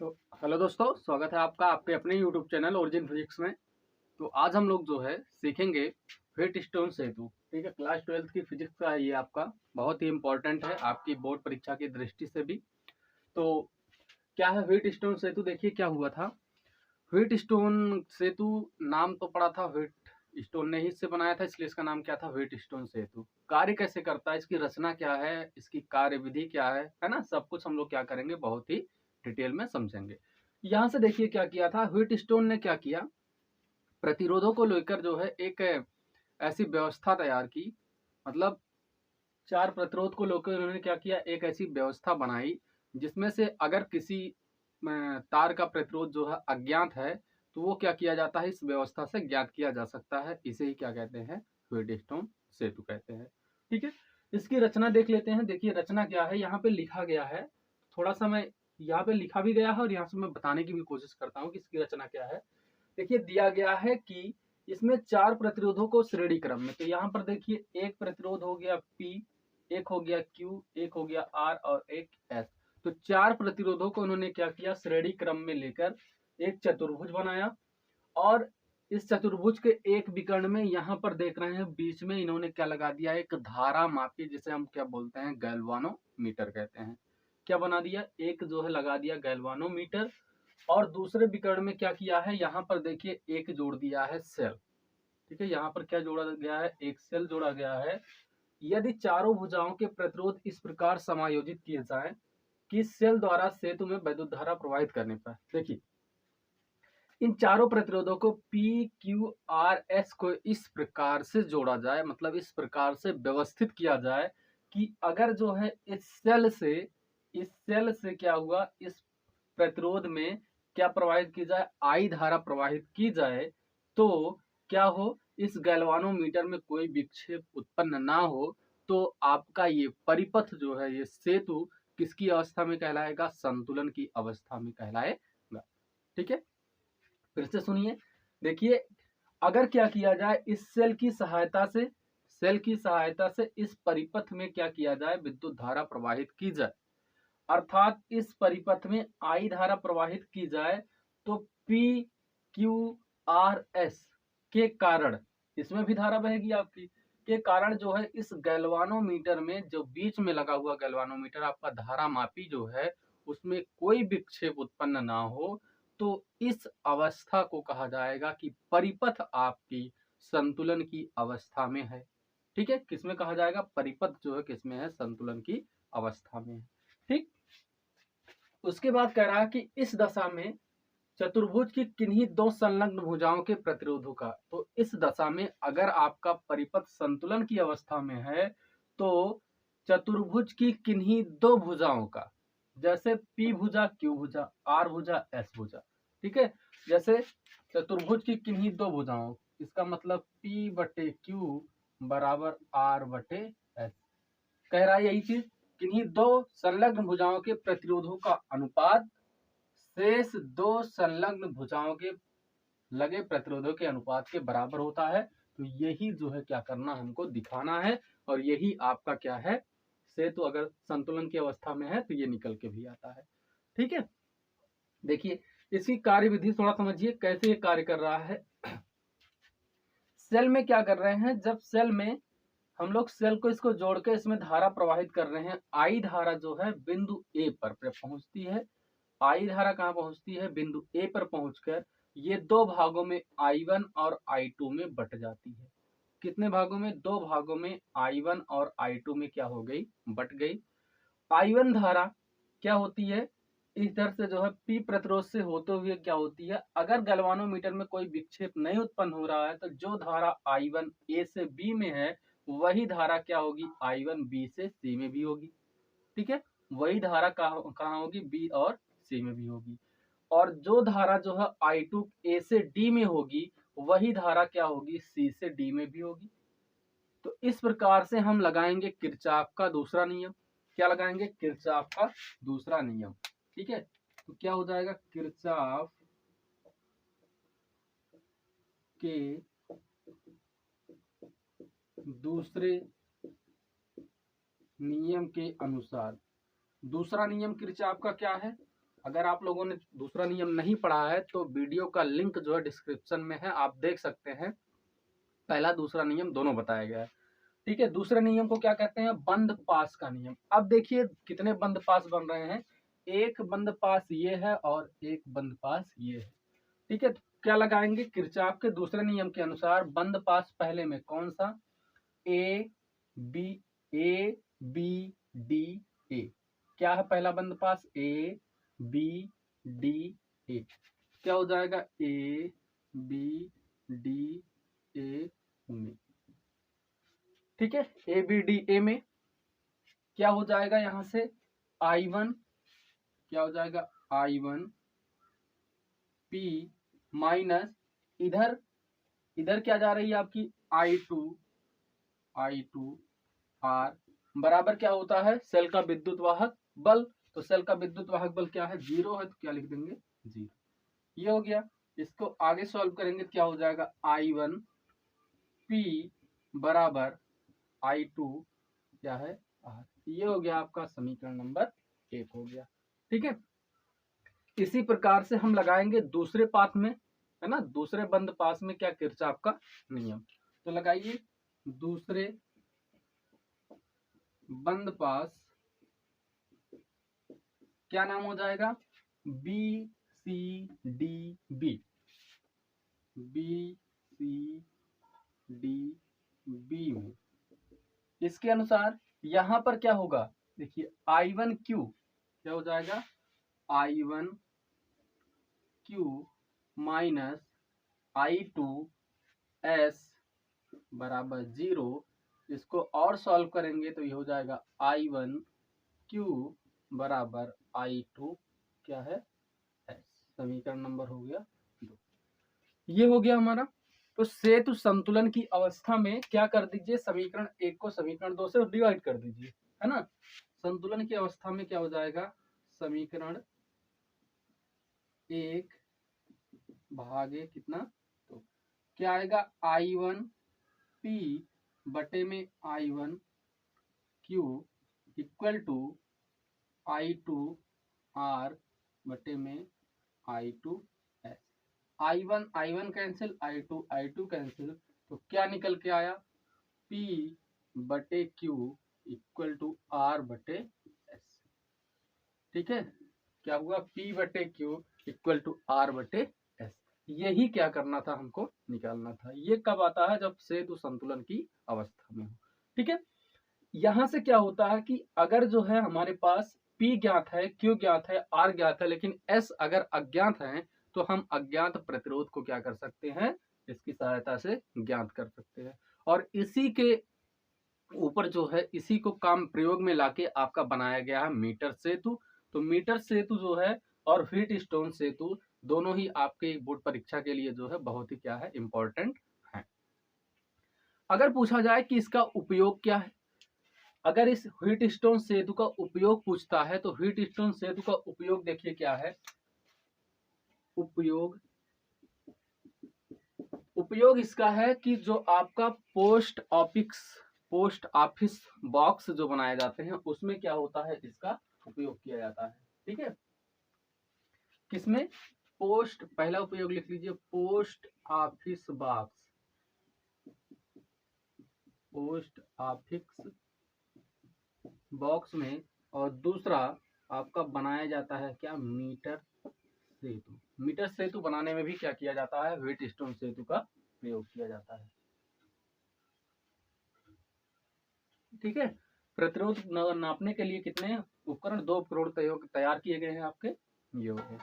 तो हेलो दोस्तों, स्वागत है आपका आपके अपने यूट्यूब चैनल ओरिजिन फिजिक्स में। तो आज हम लोग जो है सीखेंगे व्हीटस्टोन सेतु। ठीक है, क्लास 12th की फिजिक्स का है ये आपका, बहुत ही इंपॉर्टेंट है आपकी बोर्ड परीक्षा की दृष्टि से भी। तो क्या है व्हीटस्टोन सेतु? देखिए क्या हुआ था। व्हीटस्टोन सेतु नाम तो पड़ा था, व्हीट स्टोन ने ही इससे बनाया था, इसलिए इसका नाम क्या था, व्हीटस्टोन सेतु। कार्य कैसे करता है, इसकी रचना क्या है, इसकी कार्य विधि क्या है ना, सब कुछ हम लोग क्या करेंगे, बहुत ही डिटेल में समझेंगे। यहाँ से देखिए क्या किया था व्हीटस्टोन ने, क्या किया, प्रतिरोधों को लेकर जो है एक ऐसी व्यवस्था तैयार की। मतलब चार प्रतिरोध को लेकर उन्होंने क्या किया, एक ऐसी व्यवस्था बनाई जिसमें से अगर किसी तार का प्रतिरोध जो है अज्ञात है, तो वो क्या किया जाता है, इस व्यवस्था से ज्ञात किया जा सकता है। इसे ही क्या कहते हैं, व्हीटस्टोन सेतु कहते हैं। ठीक है, इसकी रचना देख लेते हैं। देखिए रचना क्या है, यहाँ पे लिखा गया है, थोड़ा सा मैं यहाँ पे लिखा भी गया है और यहाँ से मैं बताने की भी कोशिश करता हूँ कि इसकी रचना क्या है। देखिए दिया गया है कि इसमें चार प्रतिरोधों को श्रेणी क्रम में, तो यहाँ पर देखिए एक प्रतिरोध हो गया P, एक हो गया Q, एक हो गया R और एक S। तो चार प्रतिरोधों को उन्होंने क्या किया, श्रेणी क्रम में लेकर एक चतुर्भुज बनाया। और इस चतुर्भुज के एक विकर्ण में यहाँ पर देख रहे हैं बीच में इन्होंने क्या लगा दिया, एक धारा मापी, जिसे हम क्या बोलते हैं, गैल्वानोमीटर कहते हैं। क्या बना दिया, एक जो है लगा दिया गैल्वानोमीटर। और दूसरे विकर्ण में क्या किया है, यहाँ पर देखिए एक जोड़ दिया है सेल। ठीक है, यहाँ पर क्या जोड़ा गया है, एक सेल जोड़ा गया है। यदि चारों भुजाओं के प्रतिरोध इस प्रकार समायोजित किए जाएं कि सेल द्वारा सेतु में वैद्युत धारा प्रवाहित करने पर, देखिए इन चारों प्रतिरोधों को P, Q, R, S को इस प्रकार से जोड़ा जाए, मतलब इस प्रकार से व्यवस्थित किया जाए कि अगर जो है इस सेल से क्या हुआ, इस प्रतिरोध में क्या प्रवाहित की जाए, आई धारा प्रवाहित की जाए, तो क्या हो, इस गैल्वानोमीटर में कोई विक्षेप उत्पन्न ना हो, तो आपका ये परिपथ जो है, ये सेतु किसकी अवस्था में कहलाएगा, संतुलन की अवस्था में कहलाएगा। ठीक है, फिर से सुनिए। देखिए अगर क्या किया जाए, इस सेल की सहायता से इस परिपथ में क्या किया जाए, विद्युत धारा प्रवाहित की जाए, अर्थात इस परिपथ में आई धारा प्रवाहित की जाए, तो P, Q, R, S के कारण, इसमें भी धारा बहेगी आपकी, के कारण जो है इस गैल्वानोमीटर में, जो बीच में लगा हुआ गैल्वानोमीटर आपका धारा मापी जो है, उसमें कोई विक्षेप उत्पन्न ना हो, तो इस अवस्था को कहा जाएगा कि परिपथ आपकी संतुलन की अवस्था में है। ठीक है, किसमें कहा जाएगा, परिपथ जो है किसमें है, संतुलन की अवस्था में है। ठीक, उसके बाद कह रहा है कि इस दशा में चतुर्भुज की किन्हीं दो संलग्न भुजाओं के प्रतिरोधों का, तो इस दशा में अगर आपका परिपथ संतुलन की अवस्था में है, तो चतुर्भुज की किन्हीं दो भुजाओं का, जैसे P भुजा, Q भुजा, R भुजा, S भुजा। ठीक है, जैसे चतुर्भुज की किन्हीं दो भुजाओं, इसका मतलब P बटे Q बराबर R बटे S। कह रहा है यही चीज, किन्हीं दो संलग्न भुजाओं के प्रतिरोधों का अनुपात शेष दो संलग्न भुजाओं के लगे प्रतिरोधों के अनुपात के बराबर होता है। तो यही जो है क्या करना, हमको दिखाना है, और यही आपका क्या है, सेतु अगर संतुलन की अवस्था में है तो ये निकल के भी आता है। ठीक है, देखिए इसकी कार्य विधि थोड़ा समझिए कैसे ये कार्य कर रहा है। सेल में क्या कर रहे हैं, जब सेल में हम लोग सेल को इसको जोड़ के इसमें धारा प्रवाहित कर रहे हैं, आई धारा जो है बिंदु ए पर पहुंचती है। आई धारा कहाँ पहुंचती है, बिंदु ए पर पहुंचकर ये दो भागों में I1 और I2 में बट जाती है। कितने भागों में, दो भागों में, I1 और I2 में क्या हो गई, बट गई। I1 धारा क्या होती है, इधर से जो है P प्रतिरोध से होते हुए क्या होती है, अगर गैल्वानोमीटर में कोई विक्षेप नहीं उत्पन्न हो रहा है, तो जो धारा I1 A से B में है, वही धारा क्या होगी, I1 B से C में भी होगी। ठीक है, वही धारा कहाँ होगी, बी और सी में भी होगी। और जो धारा जो है I2 A से D में होगी, वही धारा क्या होगी, C से D में भी होगी। तो इस प्रकार से हम लगाएंगे किरचॉफ का दूसरा नियम। क्या लगाएंगे, किरचॉफ का दूसरा नियम। ठीक है, तो क्या हो जाएगा, किरचॉफ के दूसरे नियम के अनुसार, दूसरा नियम किरचॉफ का क्या है, अगर आप लोगों ने दूसरा नियम नहीं पढ़ा है तो वीडियो का लिंक जो है डिस्क्रिप्शन में है, आप देख सकते हैं। पहला दूसरा नियम दोनों बताया गया है। ठीक है, दूसरे नियम को क्या कहते हैं? बंद पास का नियम। अब देखिए कितने बंद पास बन रहे हैं, एक बंद पास ये है और एक बंद पास ये है। ठीक है, तो क्या लगाएंगे? किरचॉफ के दूसरे नियम के अनुसार बंद पास पहले में कौन सा? A B D A. क्या है पहला बंद पास? ए बी डी ए। क्या हो जाएगा? ए बी डी ए में। ठीक है, ए बी डी ए में क्या हो जाएगा? यहां से I1 क्या हो जाएगा? I1 P माइनस इधर इधर क्या जा रही है आपकी? I2 R बराबर क्या होता है? सेल का विद्युत वाहक बल। तो सेल का विद्युत वाहक बल क्या है? 0 है, तो क्या लिख देंगे? 0। ये हो गया। इसको आगे सॉल्व करेंगे तो क्या हो जाएगा? I1 P बराबर I2 क्या है? R। ये हो गया आपका समीकरण नंबर 1 हो गया। ठीक है, इसी प्रकार से हम लगाएंगे दूसरे पाथ में, है ना, दूसरे बंद पास में क्या? किरचॉफ का नियम। तो लगाइए दूसरे बंद पास, क्या नाम हो जाएगा? B C D B. B C D B में इसके अनुसार यहां पर क्या होगा? देखिए I1 Q क्या हो जाएगा? I1 Q minus I2 S बराबर 0। इसको और सॉल्व करेंगे तो ये हो जाएगा I1 Q बराबर I2 क्या है? S। समीकरण नंबर हो गया 2। ये हो गया हमारा। तो सेतु संतुलन की अवस्था में क्या कर दीजिए? समीकरण 1 को समीकरण 2 से डिवाइड कर दीजिए, है ना। संतुलन की अवस्था में क्या हो जाएगा? समीकरण 1 भागे कितना? तो क्या आएगा? I1 P बटे में I1 Q equal to I2 R बटे में I2 S। I1 cancel, I2 cancel, तो क्या निकल के आया? P बटे Q इक्वल टू R बटे S। ठीक है, क्या हुआ? P बटे Q इक्वल टू R बटे S। यही क्या करना था? हमको निकालना था। ये कब आता है? जब सेतु संतुलन की अवस्था में हो। ठीक है, यहां से क्या होता है कि अगर जो है हमारे पास P ज्ञात है, Q ज्ञात है, R ज्ञात है, लेकिन S अगर अज्ञात है तो हम अज्ञात प्रतिरोध को क्या कर सकते हैं? इसकी सहायता से ज्ञात कर सकते हैं। और इसी के ऊपर जो है, इसी को काम प्रयोग में लाके आपका बनाया गया है मीटर सेतु। तो मीटर सेतु जो है और व्हीट स्टोन सेतु दोनों ही आपके बोर्ड परीक्षा के लिए जो है बहुत ही क्या है? इंपॉर्टेंट है। अगर पूछा जाए कि इसका उपयोग क्या है, अगर इस व्हीट स्टोन सेतु का उपयोग पूछता है तो व्हीट स्टोन सेतु का उपयोग देखिए क्या है? उपयोग इसका है कि जो आपका पोस्ट ऑफिस बॉक्स जो बनाए जाते हैं उसमें क्या होता है? इसका उपयोग किया जाता है। ठीक है, किसमें? पोस्ट, पहला उपयोग लिख लीजिए, post office box, post office box में। और दूसरा आपका बनाया जाता है क्या? मीटर सेतु। मीटर सेतु बनाने में भी क्या किया जाता है? व्हीट स्टोन सेतु का प्रयोग किया जाता है। ठीक है, प्रतिरोध नापने के लिए कितने उपकरण? 2 उपकरण तैयार किए गए हैं आपके। ये हो गए।